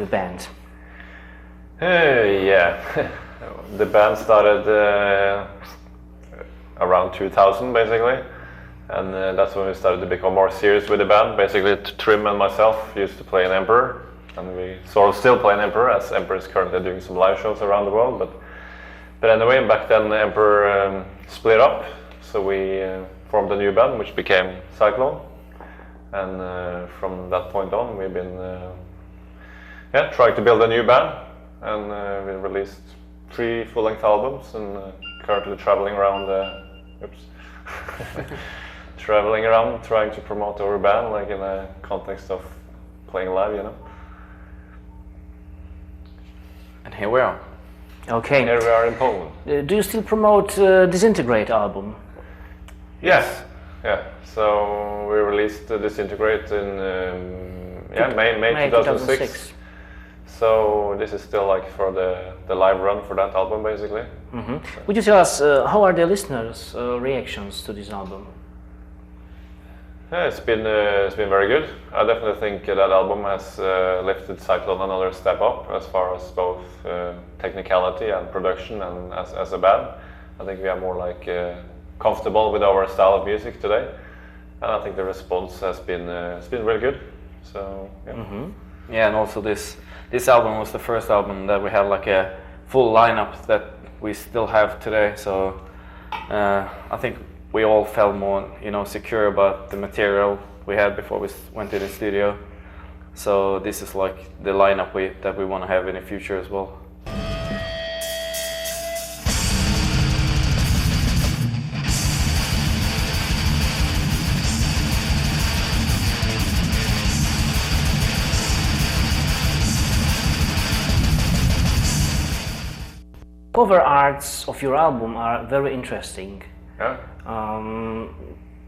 band? Yeah, the band started around 2000 basically, and that's when we started to become more serious with the band. Basically, Trym and myself used to play in Emperor, and we sort of still play in Emperor, as Emperor is currently doing some live shows around the world. But anyway, back then Emperor split up, so we formed a new band, which became Zyklon. And from that point on, we've been trying to build a new band, and we released 3 full-length albums, and currently traveling around. Traveling around, trying to promote our band, like in a context of playing live, you know. And here we are. Okay. Here we are in Poland. Do you still promote Disintegrate album? Yes. Yeah. So we released Disintegrate in May 2006. So this is still like for the live run for that album, basically. Mm-hmm. Would you tell us how are the listeners' reactions to this album? Yeah, it's been very good. I definitely think that album has lifted Zyklon another step up as far as both technicality and production, and as a band. I think we are more like comfortable with our style of music today, and I think the response has been really good. So yeah. Mm-hmm. Yeah, and also this album was the first album that we had like a full lineup that we still have today. So I think we all felt more, secure about the material we had before we went to the studio. So this is like the lineup that we want to have in the future as well. Cover arts of your album are very interesting. Yeah.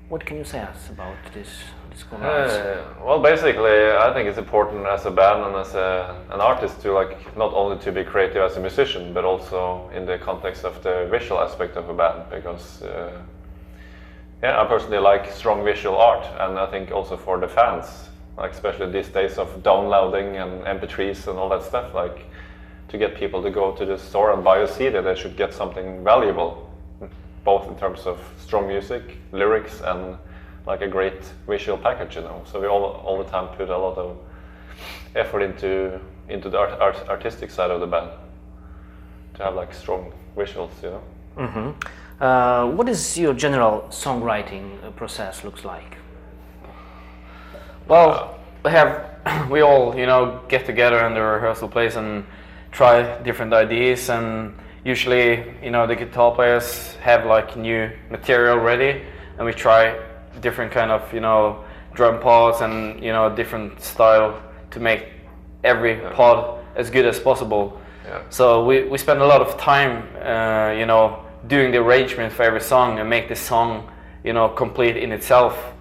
What can you say us about this cover arts? Well, basically, I think it's important as a band and as an artist to not only to be creative as a musician, but also in the context of the visual aspect of a band. Because I personally like strong visual art, and I think also for the fans, especially these days of downloading and MP3s and all that stuff, to get people to go to the store and buy a CD, they should get something valuable, both in terms of strong music, lyrics, and a great visual package, So we all the time put a lot of effort into the artistic side of the band to have strong visuals, Mm-hmm. What is your general songwriting process looks like? Well, we all get together in the rehearsal place and try different ideas, and usually the guitar players have new material ready, and we try different kind of drum parts and different style to make every part as good as possible. Yeah. So we spend a lot of time doing the arrangement for every song and make the song complete in itself,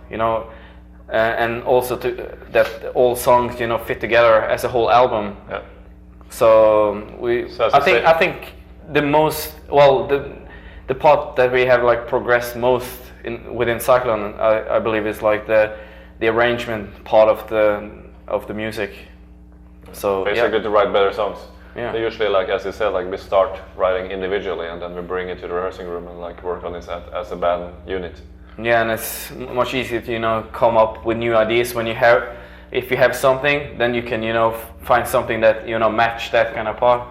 and also that all songs fit together as a whole album. Yeah. So I think the part that we have progressed most within Zyklon, I believe, is the arrangement part of the music. So basically, to write better songs. Yeah. They usually, as you said, we start writing individually, and then we bring it to the rehearsing room and work on it as a band unit. Yeah, and it's much easier to come up with new ideas when if you have something, then you can find something that match that kind of part.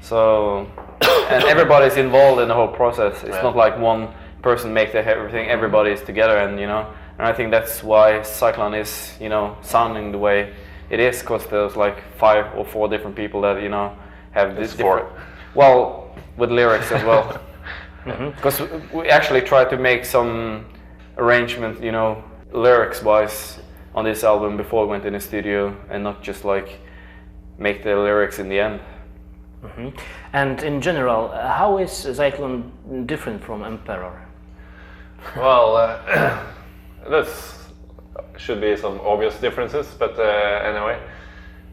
So and everybody's involved in the whole process. It's not like one person makes everything. Everybody is together, and and I think that's why Zyklon is sounding the way it is, because there's 5 or 4 different people that have this different. Well, with lyrics as well, because we actually try to make some arrangement, lyrics wise, on this album before we went in the studio, and not just make the lyrics in the end. Mm-hmm. And in general, how is Zyklon different from Emperor? Well, this should be some obvious differences, but anyway,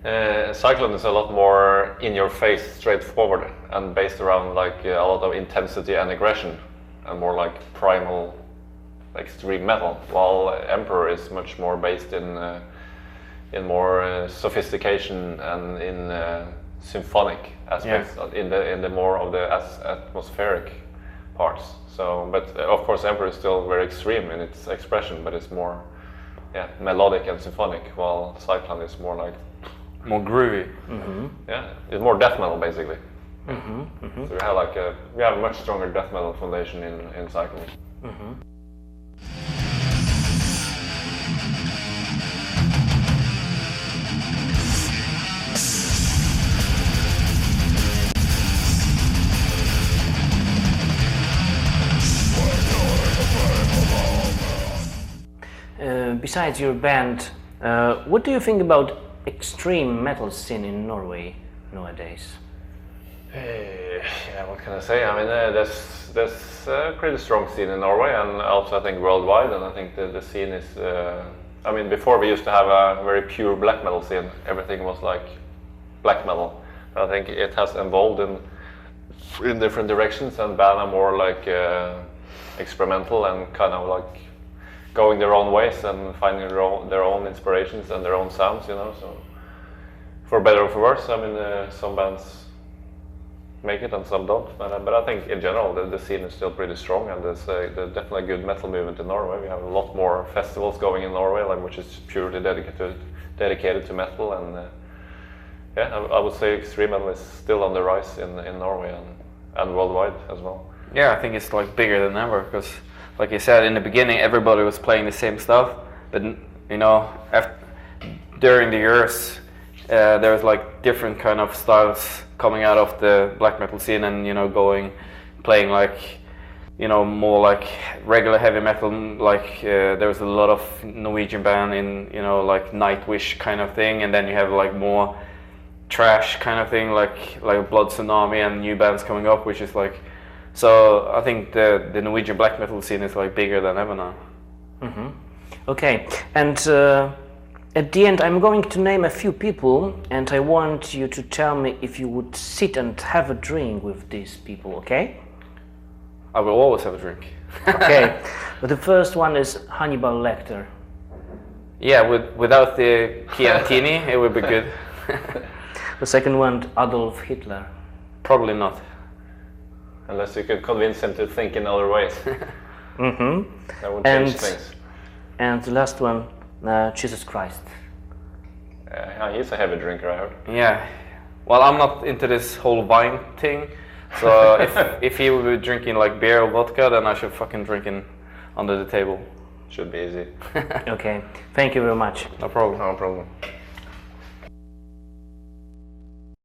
Zyklon is a lot more in your face, straightforward, and based around a lot of intensity and aggression, and more primal extreme metal, while Emperor is much more based in in more sophistication and in symphonic aspects, in the more of the atmospheric parts. So, but of course, Emperor is still very extreme in its expression, but it's more melodic and symphonic, while Zyklon is more like more groovy. It's more death metal basically. So we have a much stronger death metal foundation in Zyklon. Besides your band, what do you think about extreme metal scene in Norway nowadays? Yeah, what can I say? I mean, there's a pretty strong scene in Norway, and also I think worldwide. And I think the scene is. I mean, before we used to have a very pure black metal scene. Everything was like black metal. I think it has evolved in different directions, and bands are more like experimental and kind of like going their own ways and finding their own inspirations and their own sounds, you know. So, for better or for worse, I mean, some bands make it and some don't. But I think in general the scene is still pretty strong, and there's definitely a good metal movement in Norway. We have a lot more festivals going in Norway, like which is purely dedicated to metal, and I would say extreme metal is still on the rise in Norway and worldwide as well. Yeah, I think it's like bigger than ever because, like you said, in the beginning everybody was playing the same stuff, but you know, during the years there was like different kind of styles coming out of the black metal scene, and you know, playing like, you know, more like regular heavy metal. Like there was a lot of Norwegian band in, you know, like Nightwish kind of thing, and then you have like more trash kind of thing, like Blood Tsunami and new bands coming up, which is like. So I think the Norwegian black metal scene is like bigger than ever now. Okay, and at the end I'm going to name a few people, and I want you to tell me if you would sit and have a drink with these people, okay? I will always have a drink. Okay, but the first one is Hannibal Lecter. Yeah, without the Chianti it would be good. The second one, Adolf Hitler. Probably not. Unless you could convince him to think in other ways. That would change things. And the last one, Jesus Christ. He's a heavy drinker, I heard. Yeah. Well, I'm not into this whole wine thing. So if he would be drinking like beer or vodka, then I should fucking drink in under the table. Should be easy. Okay. Thank you very much. No problem. No problem.